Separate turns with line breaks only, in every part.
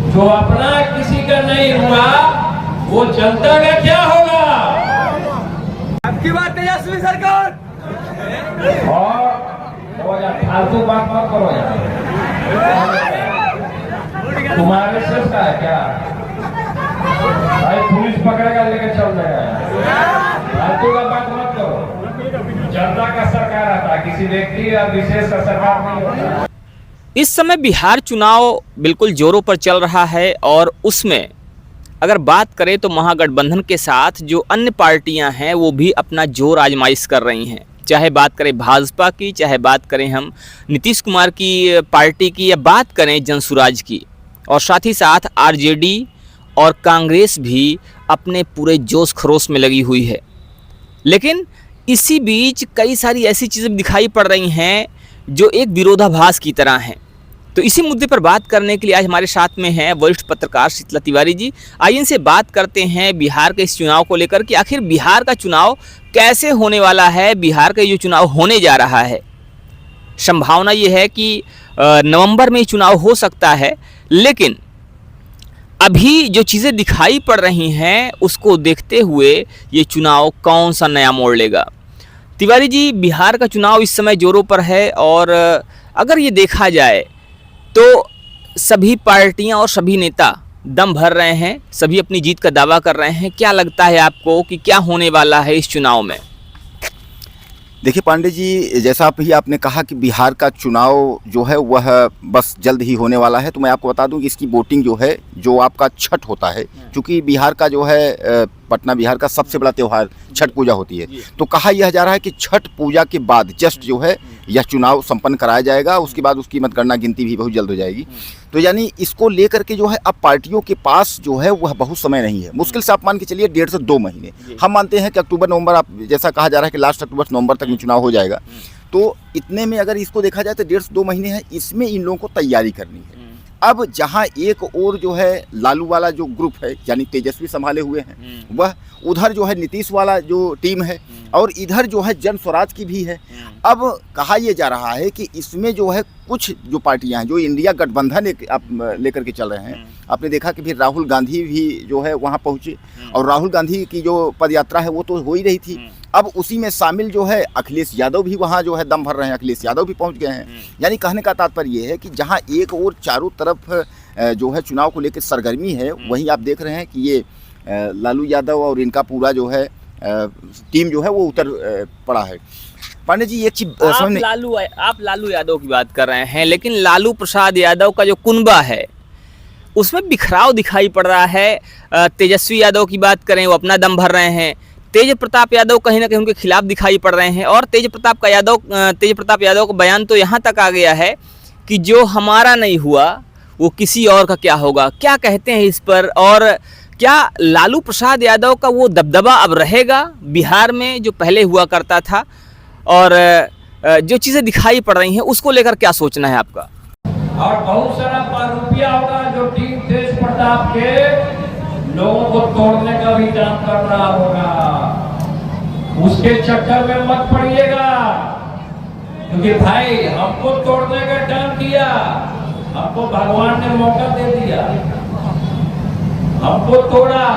जो अपना किसी का नहीं हुआ वो जनता का क्या होगा।
आपकी बात तेजस्वी सरकार
और यार फालतू बात मत करो यार, तुम्हारे से है क्या भाई, पुलिस पकड़ेगा लेके चल जाएगा। फालतू का बात मत करो, जनता का सरकार आता है, किसी व्यक्ति या विशेष का सरकार नहीं होता।
इस समय बिहार चुनाव बिल्कुल जोरों पर चल रहा है और उसमें अगर बात करें तो महागठबंधन के साथ जो अन्य पार्टियां हैं वो भी अपना जोर आजमाइश कर रही हैं। चाहे बात करें भाजपा की, चाहे बात करें हम नीतीश कुमार की पार्टी की, या बात करें जनसुराज की, और साथ ही साथ आरजेडी और कांग्रेस भी अपने पूरे जोश खरोश में लगी हुई है। लेकिन इसी बीच कई सारी ऐसी चीज़ें दिखाई पड़ रही हैं जो एक विरोधाभास की तरह हैं। तो इसी मुद्दे पर बात करने के लिए आज हमारे साथ में हैं वरिष्ठ पत्रकार शीतला तिवारी जी। आइए इनसे बात करते हैं बिहार के इस चुनाव को लेकर कि आखिर बिहार का चुनाव कैसे होने वाला है। बिहार का जो चुनाव होने जा रहा है, संभावना ये है कि नवंबर में चुनाव हो सकता है, लेकिन अभी जो चीज़ें दिखाई पड़ रही हैं उसको देखते हुए ये चुनाव कौन सा नया मोड़ लेगा। तिवारी जी, बिहार का चुनाव इस समय जोरों पर है और अगर ये देखा जाए तो सभी पार्टियां और सभी नेता दम भर रहे हैं, सभी अपनी जीत का दावा कर रहे हैं। क्या लगता है आपको कि क्या होने वाला है इस चुनाव में?
देखिए पांडे जी, जैसा आपने कहा कि बिहार का चुनाव जो है वह बस जल्द ही होने वाला है, तो मैं आपको बता दूं कि इसकी वोटिंग जो है, जो आपका छठ होता है, क्योंकि बिहार का जो है पटना बिहार का सबसे बड़ा त्यौहार छठ पूजा होती है, तो कहा यह जा रहा है कि छठ पूजा के बाद जस्ट जो है यह चुनाव संपन्न कराया जाएगा। उसके बाद उसकी मतगणना गिनती भी बहुत जल्द हो जाएगी। तो यानी इसको लेकर के जो है अब पार्टियों के पास जो है वह बहुत समय नहीं है। मुश्किल से आप मान के चलिए 1.5 से 2 महीने। हम मानते हैं कि अक्टूबर नवंबर, आप जैसा कहा जा रहा है कि लास्ट अक्टूबर से नवंबर तक में चुनाव हो जाएगा, तो इतने में अगर इसको देखा जाए तो 1.5 से 2 महीने हैं, इसमें इन लोगों को तैयारी करनी है। अब जहां एक और जो है लालू वाला जो ग्रुप है यानी तेजस्वी संभाले हुए हैं, वह उधर जो है नीतीश वाला जो टीम है, और इधर जो है जन स्वराज की भी है। अब कहा यह जा रहा है कि इसमें जो है कुछ जो पार्टियां हैं जो इंडिया गठबंधन आप लेकर के चल रहे हैं, आपने देखा कि फिर राहुल गांधी भी जो है वहां पहुंचे, और राहुल गांधी की जो पद यात्रा है वो तो हो ही रही थी। अब उसी में शामिल जो है अखिलेश यादव भी वहाँ जो है दम भर रहे हैं, अखिलेश यादव भी पहुँच गए हैं। यानी कहने का तात्पर्य ये है कि जहाँ एक और चारों तरफ जो है चुनाव को लेकर सरगर्मी है, वहीं आप देख रहे हैं कि ये लालू यादव और इनका पूरा जो है टीम जो है वो उतर पड़ा है। पांडे जी, एक चीज
आप लालू यादव की बात कर रहे हैं, लेकिन लालू प्रसाद यादव का जो कुनबा है उसमें बिखराव दिखाई पड़ रहा है। तेजस्वी यादव की बात करें, वो अपना दम भर रहे हैं। तेज प्रताप यादव कहीं ना कहीं उनके खिलाफ दिखाई पड़ रहे हैं, और तेज प्रताप यादव का बयान तो यहाँ तक आ गया है कि जो हमारा नहीं हुआ वो किसी और का क्या होगा। क्या कहते हैं इस पर, और क्या लालू प्रसाद यादव का वो दबदबा अब रहेगा बिहार में जो पहले हुआ करता था, और जो चीज़ें दिखाई पड़ रही हैं उसको लेकर क्या सोचना है आपका?
और बहुत सारा रुपया होगा जो टीम तेज प्रताप के लोगों को तोड़ने का भी काम कर रहा होगा, उसके चक्कर में मत पड़िएगा। क्योंकि भाई हमको तोड़ने का काम किया, हमको भगवान ने मौका दे दिया, हमको तोड़ा।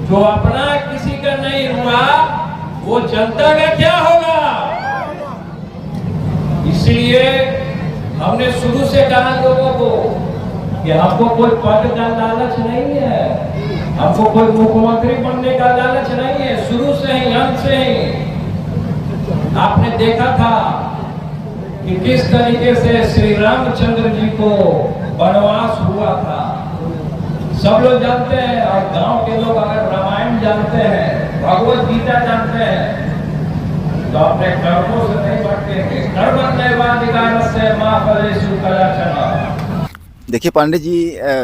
जो अपना किसी का नहीं हुआ वो जनता का क्या होगा। इसलिए हमने शुरू से कहा लोगों को कि हमको कोई पद का लालच नहीं है, हमको कोई मुख्यमंत्री बनने का लालच नहीं है। शुरू से ही, अंत से ही आपने देखा था कि किस तरीके से श्री रामचंद्र जी को वनवास हुआ था, सब लोग जानते हैं। और गांव के लोग अगर रामायण जानते हैं, भगवत गीता जानते हैं, तो अपने कर्मों से नहीं बढ़ते। कर्म से माँ फलेषु कदाचन।
देखिए पांडे जी,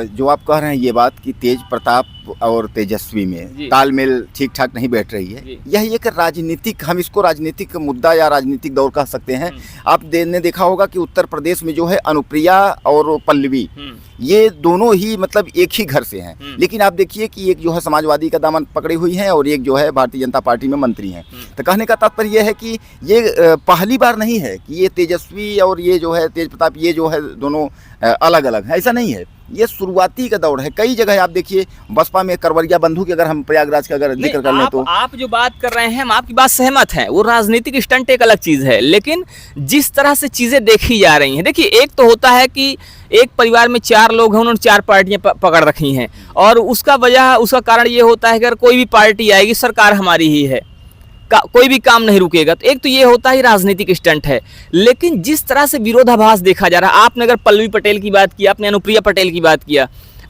जो आप कह रहे हैं ये बात कि तेज प्रताप और तेजस्वी में तालमेल ठीक ठाक नहीं बैठ रही है, यह एक राजनीतिक, हम इसको राजनीतिक मुद्दा या राजनीतिक दौर कह सकते हैं। आपने देखा होगा कि उत्तर प्रदेश में जो है अनुप्रिया और पल्लवी, ये दोनों ही मतलब एक ही घर से हैं, लेकिन आप देखिए कि एक जो है समाजवादी का दामन पकड़ी हुई हैं और एक जो है भारतीय जनता पार्टी में मंत्री हैं। तो कहने का तात्पर्य यह है कि ये पहली बार नहीं है कि ये तेजस्वी और ये जो है तेज प्रताप, ये जो है दोनों अलग अलग हैं, ऐसा नहीं है। ये शुरुआती का दौर है। कई जगह आप देखिए, बसपा में करवरिया बंधु की अगर हम प्रयागराज का अगर जिक्र कर लें तो
आप जो बात कर रहे हैं हम आपकी बात सहमत हैं, वो राजनीतिक स्टंट एक अलग चीज़ है, लेकिन जिस तरह से चीज़ें देखी जा रही हैं, देखिए एक तो होता है कि एक परिवार में 4 लोग हैं, उन्होंने 4 पार्टियां पकड़ रखी हैं और उसका कारण ये होता है कि अगर कोई भी पार्टी आएगी सरकार हमारी ही है, कोई भी काम नहीं रुकेगा। तो एक तो ये होता है राजनीतिक स्टंट है, लेकिन जिस तरह से विरोधाभास देखा जा रहा है, आपने अगर पल्लवी पटेल की बात किया, आपने अनुप्रिया पटेल की बात किया,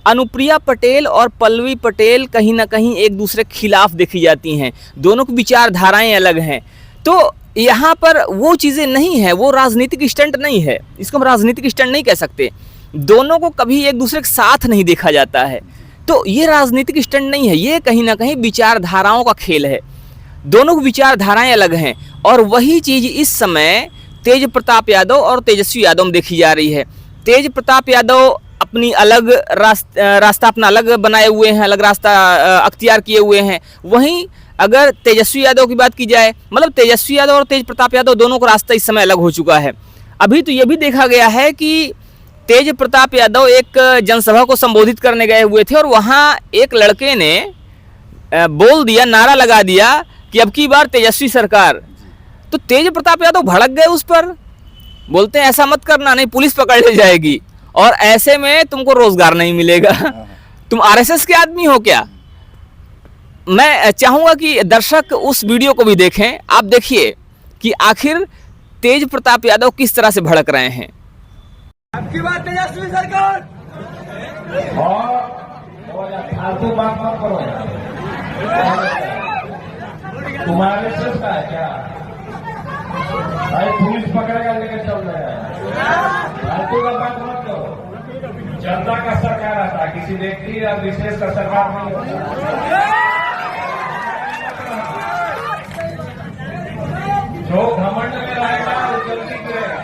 अनुप्रिया पटेल और पल्लवी पटेल कहीं ना कहीं एक दूसरे के खिलाफ देखी जाती हैं, दोनों की विचारधाराएं अलग हैं। तो यहाँ पर वो चीज़ें नहीं है, वो राजनीतिक स्टंट नहीं है, इसको हम राजनीतिक स्टंट नहीं कह सकते। दोनों को कभी एक दूसरे के साथ नहीं देखा जाता है, तो ये राजनीतिक स्टंट नहीं है, ये कहीं ना कहीं विचारधाराओं का खेल है। दोनों की विचारधाराएं अलग हैं और वही चीज़ इस समय तेज प्रताप यादव और तेजस्वी यादव में देखी जा रही है। तेज प्रताप यादव अपनी अलग रास्ता अपना अलग बनाए हुए हैं, अलग रास्ता अख्तियार किए हुए हैं। वहीं अगर तेजस्वी यादव की बात की जाए, मतलब तेजस्वी यादव और तेज प्रताप यादव दोनों का रास्ता इस समय अलग हो चुका है। अभी तो ये भी देखा गया है कि तेज प्रताप यादव एक जनसभा को संबोधित करने गए हुए थे और वहाँ एक लड़के ने बोल दिया, नारा लगा दिया कि अब की बार तेजस्वी सरकार। तो तेज प्रताप यादव भड़क गए उस पर, बोलते हैं ऐसा मत करना, नहीं पुलिस पकड़ ले जाएगी और ऐसे में तुमको रोजगार नहीं मिलेगा। तुम आरएसएस के आदमी हो क्या? मैं चाहूँगा कि दर्शक उस वीडियो को भी देखें। आप देखिए कि आखिर तेज प्रताप यादव किस तरह से भड़क रहे हैं।
आपकी बात तेजस्वी सरकार।
और फालतू बात मत करो यार। तुम्हारे से का है क्या भाई? पुलिस पकड़ेगा लेके चल रहे हैं, फालतू का बात मत करो। जनता का सरकार आता है, किसी व्यक्ति या विशेष का सरकार नहीं होता। जो घमंड में रहेगा वो जल्दी गिरेगा,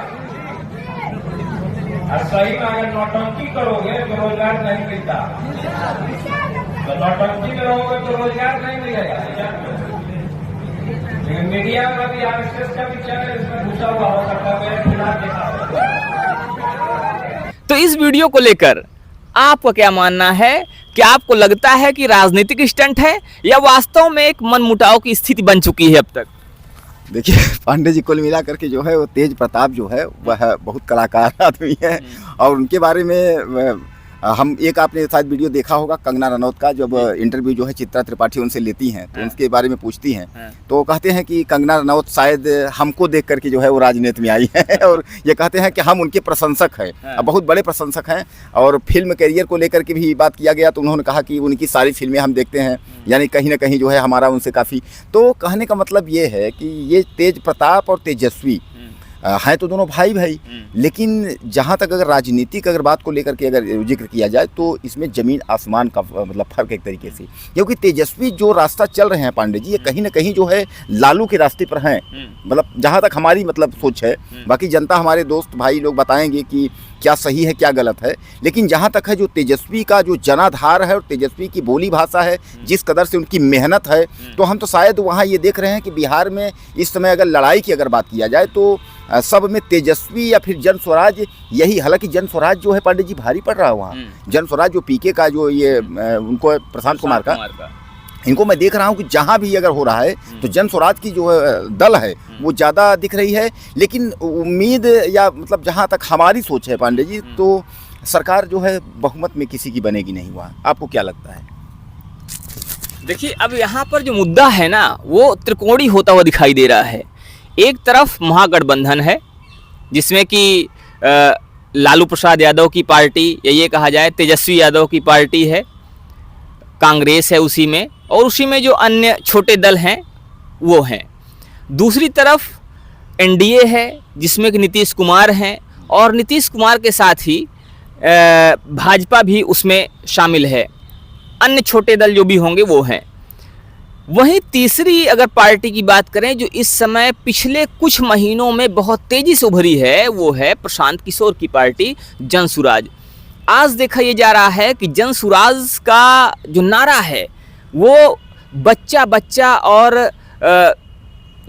और सही में अगर नौटंकी करोगे तो रोजगार नहीं मिलता। तो नौटंकी में रहोगे तो रोजगार नहीं मिलेगा। लेकिन मीडिया में भी आरएसएस का भी चैनल इसमें घुसा हुआ हो सकता है, मेरे खिलाफ देखा।
तो इस वीडियो को लेकर आपका क्या मानना है? क्या आपको लगता है कि राजनीतिक स्टंट है या वास्तव में एक मनमुटाव की स्थिति बन चुकी है अब तक?
देखिए पांडे जी, कुल मिला करके जो है वो तेज प्रताप जो है वह बहुत कलाकार आदमी है और उनके बारे में हम एक आपने शायद वीडियो देखा होगा कंगना रनौत का, जब इंटरव्यू जो है चित्रा त्रिपाठी उनसे लेती हैं तो उसके बारे में पूछती हैं तो कहते हैं कि कंगना रनौत शायद हमको देख करके जो है वो राजनीति में आई है और ये कहते हैं कि हम उनके प्रशंसक हैं, बहुत बड़े प्रशंसक हैं। और फिल्म करियर को लेकर के भी बात किया गया तो उन्होंने कहा कि उनकी सारी फिल्में हम देखते हैं, यानी कहीं ना कहीं जो है हमारा उनसे काफ़ी। तो कहने का मतलब ये है कि ये तेज प्रताप और तेजस्वी हैं तो दोनों भाई भाई, लेकिन जहाँ तक अगर राजनीतिक अगर बात को लेकर के अगर जिक्र किया जाए तो इसमें ज़मीन आसमान का मतलब फ़र्क एक तरीके से, क्योंकि तेजस्वी जो रास्ता चल रहे हैं पांडे जी, ये कहीं ना कहीं जो है लालू के रास्ते पर हैं, मतलब जहाँ तक हमारी मतलब सोच है। बाकी जनता हमारे दोस्त भाई लोग बताएंगे कि क्या सही है क्या गलत है, लेकिन जहाँ तक है जो तेजस्वी का जो जनाधार है और तेजस्वी की बोली भाषा है, जिस कदर से उनकी मेहनत है, तो हम तो शायद वहाँ ये देख रहे हैं कि बिहार में इस समय अगर लड़ाई की अगर बात किया जाए तो सब में तेजस्वी या फिर जन स्वराज यही। हालांकि जन स्वराज जो है पांडे जी भारी पड़ रहा है वहाँ, जन स्वराज जो पीके का जो ये उनको प्रशांत कुमार का, इनको मैं देख रहा हूँ कि जहाँ भी अगर हो रहा है तो जन स्वराज की जो दल है वो ज़्यादा दिख रही है। लेकिन उम्मीद या मतलब जहाँ तक हमारी सोच है पांडे जी, तो सरकार जो है बहुमत में किसी की बनेगी नहीं वहाँ। आपको क्या लगता है?
देखिए अब यहाँ पर जो मुद्दा है ना वो त्रिकोणीय होता हुआ दिखाई दे रहा है। एक तरफ महागठबंधन है जिसमें कि लालू प्रसाद यादव की पार्टी या ये कहा जाए तेजस्वी यादव की पार्टी है, कांग्रेस है उसी में, और उसी में जो अन्य छोटे दल हैं वो हैं। दूसरी तरफ एनडीए है जिसमें कि नीतीश कुमार हैं और नीतीश कुमार के साथ ही भाजपा भी उसमें शामिल है, अन्य छोटे दल जो भी होंगे वो हैं। वहीं तीसरी अगर पार्टी की बात करें जो इस समय पिछले कुछ महीनों में बहुत तेज़ी से उभरी है, वो है प्रशांत किशोर की पार्टी जनसुराज। आज देखा ये जा रहा है कि जनसुराज का जो नारा है वो बच्चा बच्चा और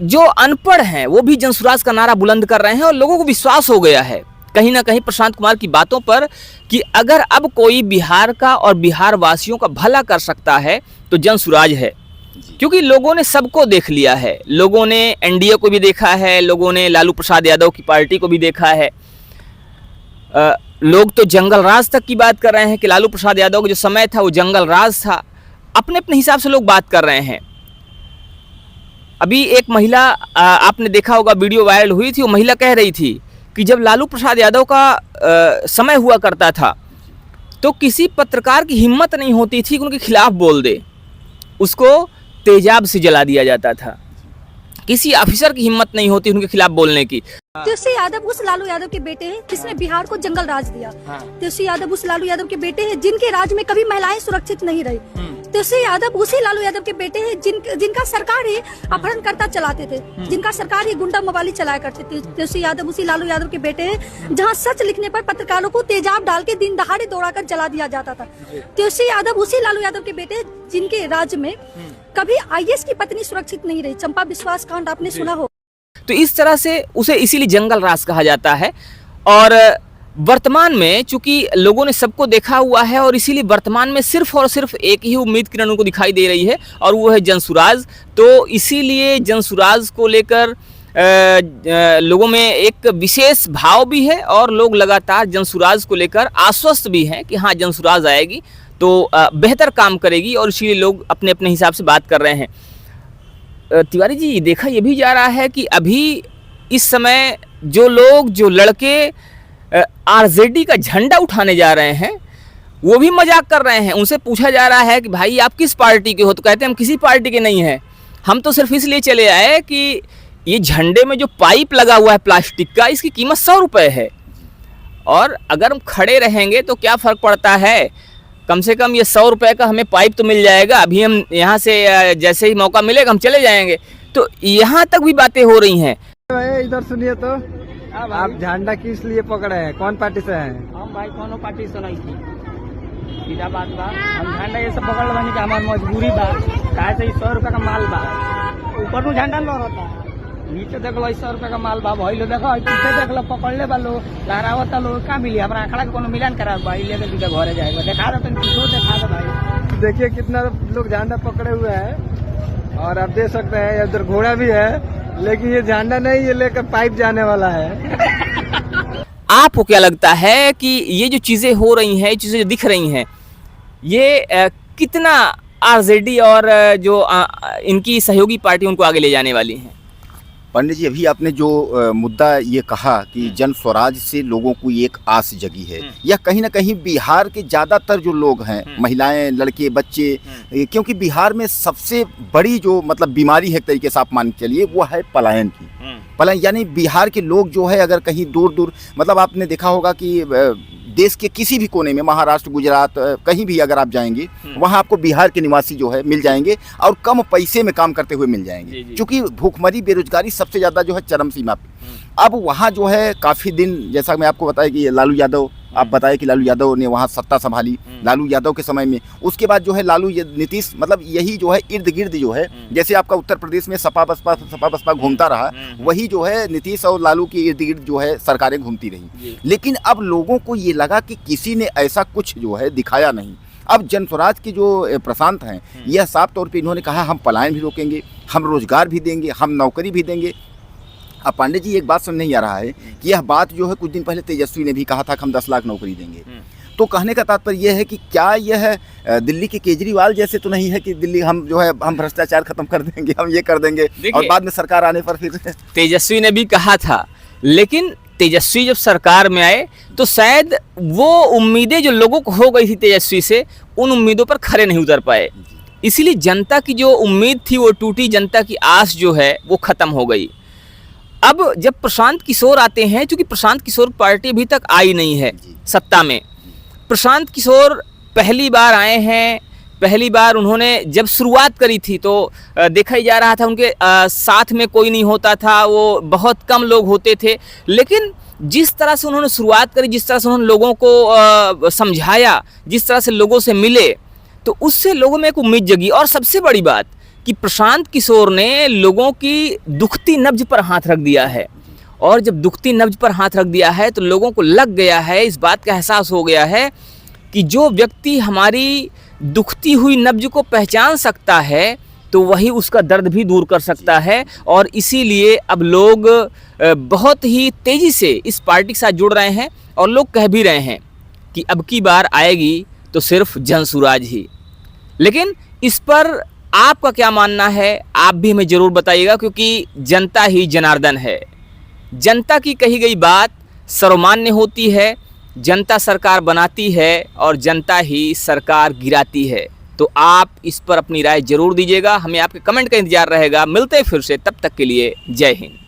जो अनपढ़ हैं वो भी जनसुराज का नारा बुलंद कर रहे हैं और लोगों को विश्वास हो गया है। कहीं ना कहीं प्रशांत कुमार की बातों पर कि अगर अब कोई बिहार का और बिहार वासियों का भला कर सकता है तो जनसुराज है, क्योंकि लोगों ने सबको देख लिया है। लोगों ने एनडीए को भी देखा है, लोगों ने लालू प्रसाद यादव की पार्टी को भी देखा है। लोग तो जंगल राज तक की बात कर रहे हैं कि लालू प्रसाद यादव का जो समय था वो जंगल राज था। अपने अपने हिसाब से लोग बात कर रहे हैं। अभी एक महिला, आपने देखा होगा, वीडियो वायरल हुई थी, वो महिला कह रही थी कि जब लालू प्रसाद यादव का समय हुआ करता था तो किसी पत्रकार की हिम्मत नहीं होती थी कि उनके खिलाफ बोल दे, उसको तेजाब से जला दिया जाता था। किसी ऑफिसर की हिम्मत नहीं होती उनके खिलाफ बोलने की।
तेजस्वी यादव उस लालू यादव के बेटे हैं जिसने बिहार को जंगल राज दिया। तेजस्वी यादव उस लालू यादव के बेटे हैं जिनके राज में कभी महिलाएं सुरक्षित नहीं रही। तेजस्वी यादव उसी लालू यादव के बेटे हैं जिनका सरकार ही अपहरणकर्ता चलाते थे, जिनका सरकार ही गुंडा मवाली चलाया करते थे। तेजस्वी यादव उसी लालू यादव के बेटे हैं जहां सच लिखने पर पत्रकारों को तेजाब डाल के दिन दहाड़े दौड़ाकर जला दिया जाता था। तेजस्वी यादव उसी लालू यादव के बेटे जिनके राज्य में कभी आईएएस की पत्नी सुरक्षित नहीं रही। चंपा विश्वास कांड आपने सुना हो।
तो इस तरह से उसे इसीलिए जंगल राज कहा जाता है। और वर्तमान में चूंकि लोगों ने सबको देखा हुआ है और इसीलिए वर्तमान में सिर्फ और सिर्फ एक ही उम्मीद किरण उनको दिखाई दे रही है और वो है जनसुराज। तो इसीलिए जनसुराज को लेकर लोगों में एक विशेष भाव भी है और लोग लगातार जनसुराज को लेकर आश्वस्त भी हैं कि हाँ, जनसुराज आएगी तो बेहतर काम करेगी, और इसीलिए लोग अपने अपने हिसाब से बात कर रहे हैं। तिवारी जी, देखा ये भी जा रहा है कि अभी इस समय जो लोग, जो लड़के आरजेडी का झंडा उठाने जा रहे हैं वो भी मजाक कर रहे हैं। उनसे पूछा जा रहा है कि भाई आप किस पार्टी के हो, तो कहते हैं हम किसी पार्टी के नहीं हैं, हम तो सिर्फ इसलिए चले आए कि ये झंडे में जो पाइप लगा हुआ है प्लास्टिक का, इसकी कीमत 100 रुपये है, और अगर हम खड़े रहेंगे तो क्या फ़र्क पड़ता है, कम से कम ये 100 रुपये का हमें पाइप तो मिल जाएगा। अभी हम यहाँ से जैसे ही मौका मिलेगा हम चले जाएंगे। तो यहाँ तक भी बातें हो रही हैं।
इधर सुनिए तो, आप झंडा किस लिए पकड़े हैं, कौन पार्टी से हैं?
हम भाई कोनो पार्टी से नहीं थी, सीधा बात बा। हम झंडा ये सब पकड़ लेवानी कि हमारी मजबूरी बा, काहे से 100 रुपये का माल बा, ऊपर में झंडा न रहता, नीचे देख लो 100 रुपये का माल बा। भाई लो देखो, पीछे देख लो, पकड़ ले बा लो, लहरावता लो, क्या मिली हमारा आंकड़ा के कोनो मिलान करा भाई, लेके सीधे घरे जाएगा। दिखा दो, पीछे दिखा दो भाई।
देखिए कितना लोग झंडा पकड़े हुए हैं, और आप देख सकते हैं इधर घोड़ा भी है, लेकिन ये झंडा नहीं, ये लेकर पाइप जाने वाला है।
आपको क्या लगता है कि ये जो चीज़ें हो रही हैं, चीज़ें जो दिख रही हैं, ये कितना आरजेडी और जो इनकी सहयोगी पार्टी उनको आगे ले जाने वाली हैं?
पंडित जी, अभी आपने जो मुद्दा ये कहा कि जन स्वराज से लोगों को एक आस जगी है, यह कहीं ना कहीं बिहार के ज़्यादातर जो लोग हैं, महिलाएं, लड़के, बच्चे, क्योंकि बिहार में सबसे बड़ी जो मतलब बीमारी है एक तरीके से आप मान के चलिए, वो है पलायन की। पलायन यानी बिहार के लोग जो है अगर कहीं दूर दूर, मतलब आपने देखा होगा कि देश के किसी भी कोने में, महाराष्ट्र, गुजरात, कहीं भी अगर आप जाएंगे वहाँ आपको बिहार के निवासी जो है मिल जाएंगे, और कम पैसे में काम करते हुए मिल जाएंगे, क्योंकि भूखमरी, बेरोजगारी सबसे ज़्यादा जो है चरम सीमा पे। अब वहाँ जो है काफ़ी दिन, जैसा मैं आपको बताया कि लालू यादव, आप बताए कि लालू यादव ने वहाँ सत्ता संभाली, लालू यादव के समय में। उसके बाद जो है लालू नीतीश, मतलब यही जो है इर्द गिर्द जो है, जैसे आपका उत्तर प्रदेश में सपा बसपा घूमता रहा, वही जो है नीतीश और लालू के इर्द गिर्द जो है सरकारें घूमती रही। लेकिन अब लोगों को ये लगा कि किसी ने ऐसा कुछ जो है दिखाया नहीं। अब जनस्वराज के जो प्रशांत हैं, यह साफ तौर पर इन्होंने कहा हम पलायन भी रोकेंगे, हम रोजगार भी देंगे, हम नौकरी भी देंगे। अब पांडे जी, एक बात समझ नहीं आ रहा है कि यह बात जो है कुछ दिन पहले तेजस्वी ने भी कहा था कि हम 10 लाख नौकरी देंगे। तो कहने का तात्पर्य यह है कि क्या यह दिल्ली के केजरीवाल जैसे तो नहीं है कि दिल्ली हम जो है हम भ्रष्टाचार खत्म कर देंगे, हम ये कर देंगे, और बाद में सरकार आने पर फिर
तेजस्वी ने भी कहा था, लेकिन तेजस्वी जब सरकार में आए तो शायद वो उम्मीदें जो लोगों को हो गई थी तेजस्वी से, उन उम्मीदों पर खरे नहीं उतर पाए। इसीलिए जनता की जो उम्मीद थी वो टूटी, जनता की आस जो है वो खत्म हो गई। अब जब प्रशांत किशोर आते हैं, क्योंकि प्रशांत किशोर पार्टी अभी तक आई नहीं है सत्ता में, प्रशांत किशोर पहली बार आए हैं। पहली बार उन्होंने जब शुरुआत करी थी तो देखा ही जा रहा था उनके साथ में कोई नहीं होता था, वो बहुत कम लोग होते थे। लेकिन जिस तरह से उन्होंने शुरुआत करी, जिस तरह से उन्होंने लोगों को समझाया, जिस तरह से लोगों से मिले, तो उससे लोगों में एक उम्मीद जगी। और सबसे बड़ी बात कि प्रशांत किशोर ने लोगों की दुखती नब्ज पर हाथ रख दिया है और जब दुखती नब्ज पर हाथ रख दिया है तो लोगों को लग गया है, इस बात का एहसास हो गया है कि जो व्यक्ति हमारी दुखती हुई नब्ज को पहचान सकता है तो वही उसका दर्द भी दूर कर सकता है। और इसीलिए अब लोग बहुत ही तेज़ी से इस पार्टी के साथ जुड़ रहे हैं और लोग कह भी रहे हैं कि अब की बार आएगी तो सिर्फ जनसुराज ही। लेकिन इस पर आपका क्या मानना है, आप भी हमें ज़रूर बताइएगा, क्योंकि जनता ही जनार्दन है। जनता की कही गई बात सर्वमान्य होती है, जनता सरकार बनाती है और जनता ही सरकार गिराती है। तो आप इस पर अपनी राय जरूर दीजिएगा, हमें आपके कमेंट का इंतजार रहेगा। मिलते हैं फिर से, तब तक के लिए जय हिंद।